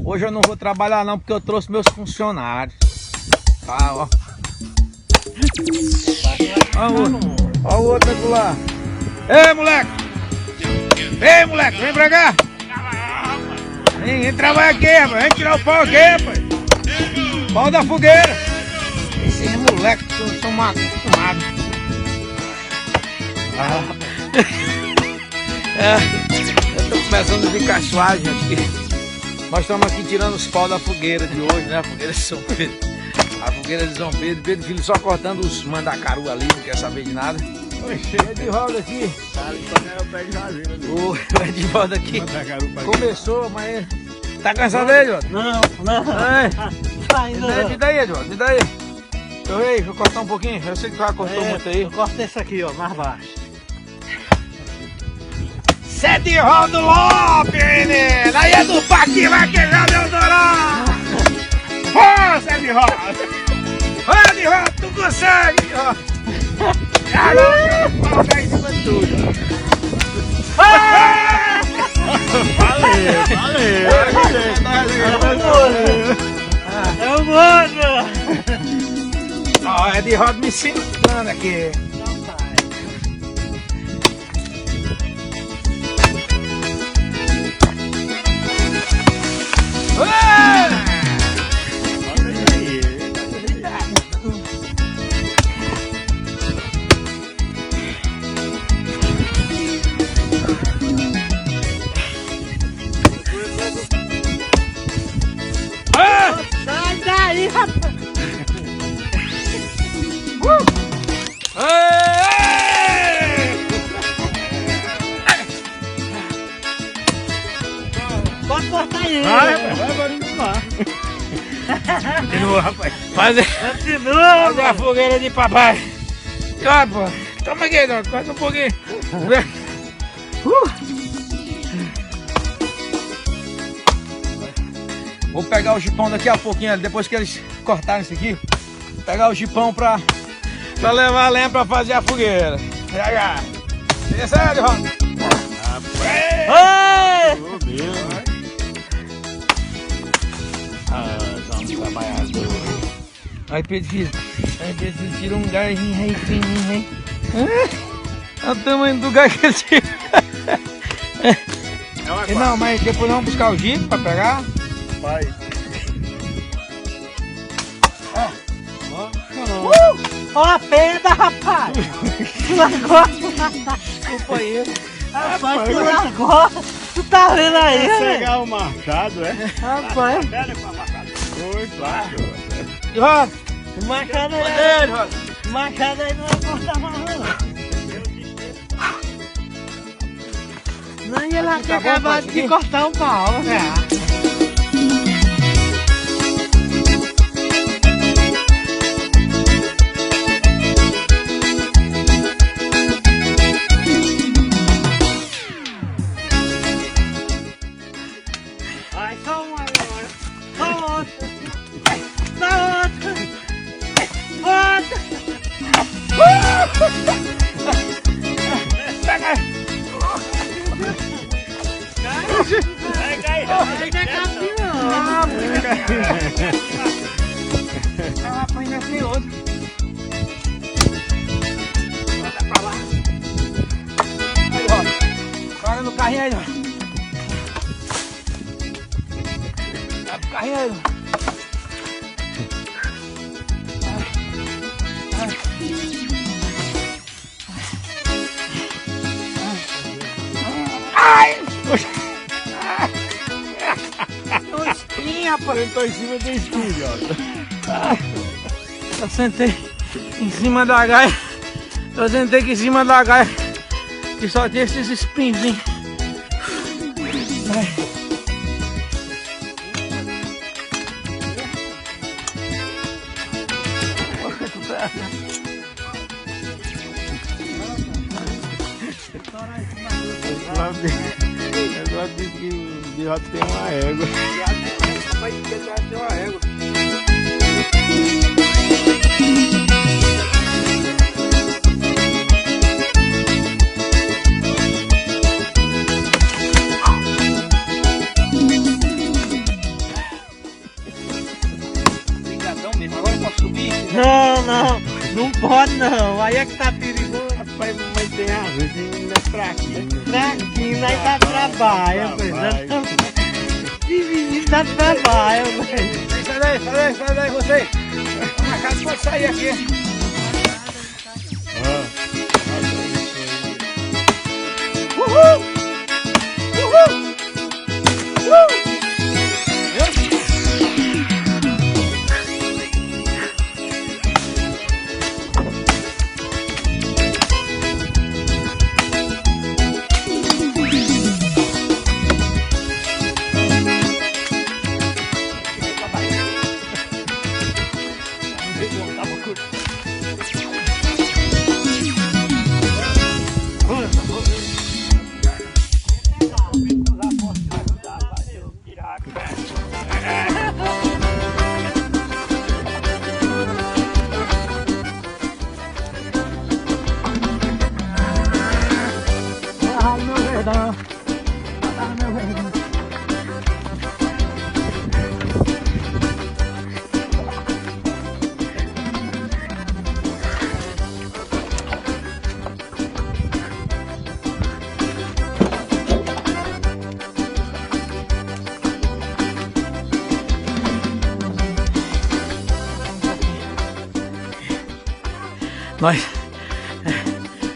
Hoje eu não vou trabalhar não, porque eu trouxe meus funcionários. Tá, ó. Ó o outro aqui lá. Ei, moleque! Ei, moleque, vem pra cá! Vem trabalhar aqui, rapaz. Vem tirar o pau aqui, rapaz. Pau da fogueira. Esses moleques são mal acostumados. Eu tô começando a ficar suave, gente. Nós estamos aqui tirando os pau da fogueira de hoje, né? A fogueira de São Pedro. A fogueira de São Pedro. Pedro Filho só cortando os mandacaru ali, não quer saber de nada. Oxe, é de roda aqui. O Edivaldo aqui começou, mas tá cansado aí, Edivaldo? Não. Me dá aí, Edivaldo, me dá aí. Deixa eu cortar um pouquinho. Eu sei que tu já cortou muito aí. Eu corto esse aqui, ó, mais baixo. Sete Rodo Lopes, menino! Aí é do Paqui Vaquejado Eldorado! Ô, Sete Rodo! Ô, de Rodo, tu consegue, ó! Caramba, pau cai em cima de tudo! É o moço! Ó, é de Rodo me ensinando aqui! Sai daí, rapaz! Pode cortar aí! Vai, continua, rapaz. Fazer Continua! a fogueira de papai. Ó, pô. Toma aqui, Eduardo. Faz um pouquinho. Vou pegar o jipão daqui a pouquinho, depois que eles cortarem isso aqui. Vou pegar o jipão pra levar a lenha pra fazer a fogueira. Já. Isso aí, Eduardo. Aí, Pedro Filho. Aí, Pedro Filho, tira um garzinho aí, fininho aí. Olha o tamanho do gás que ele tira. Não, mas depois vamos buscar o jipe pra pegar. Vai. Ó a pedra, rapaz! Tu largou! Desculpa aí. Rapaz, tu largou! Tu tá vendo aí, velho? Pegar o machado, é? Rapaz! Foi, claro. Roda. O machado aí, Dele, Roda. o machado aí não vai cortar mais não. Não ia lá ter acabado de cortar um pau, velho. Ai, só um agora. Só outro. Só outro. Outro. Pega aí. Rapaz, ainda tem outro. Bota pra lá. Aí, ó. Agora no carrinho aí, ó. Vai pro carrinho aí, ó. Ai! Tô espinha, rapaz. Sentou em cima do espinho, ó. Eu sentei em cima da gaia. Eu sentei aqui em cima da gaia. Que só tinha esses espinhos. Agora diz que o Diroto tem uma égua. Vai ter uma égua. Não pode não, aí é que tá perigoso. Rapaz, mas tem razão, tem ainda fraquinho. Fraquinho, nós dá trabalho, pois não. Esse menino dá trabalho, velho. Sai daí, você. Na casa pode sair aqui. Uhul!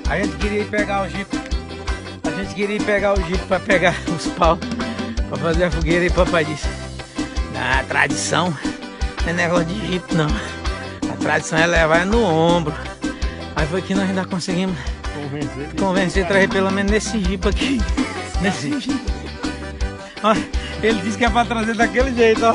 A gente queria ir pegar o jipe. A gente queria ir pegar o jipe para pegar os paus para fazer a fogueira e papai disse: "Na tradição não é negócio de jipe não. A tradição é levar no ombro." Aí foi que nós ainda conseguimos convencer a trazer pelo menos nesse jipe aqui. Nesse jipe. Ó, ele disse que é para trazer daquele jeito, ó.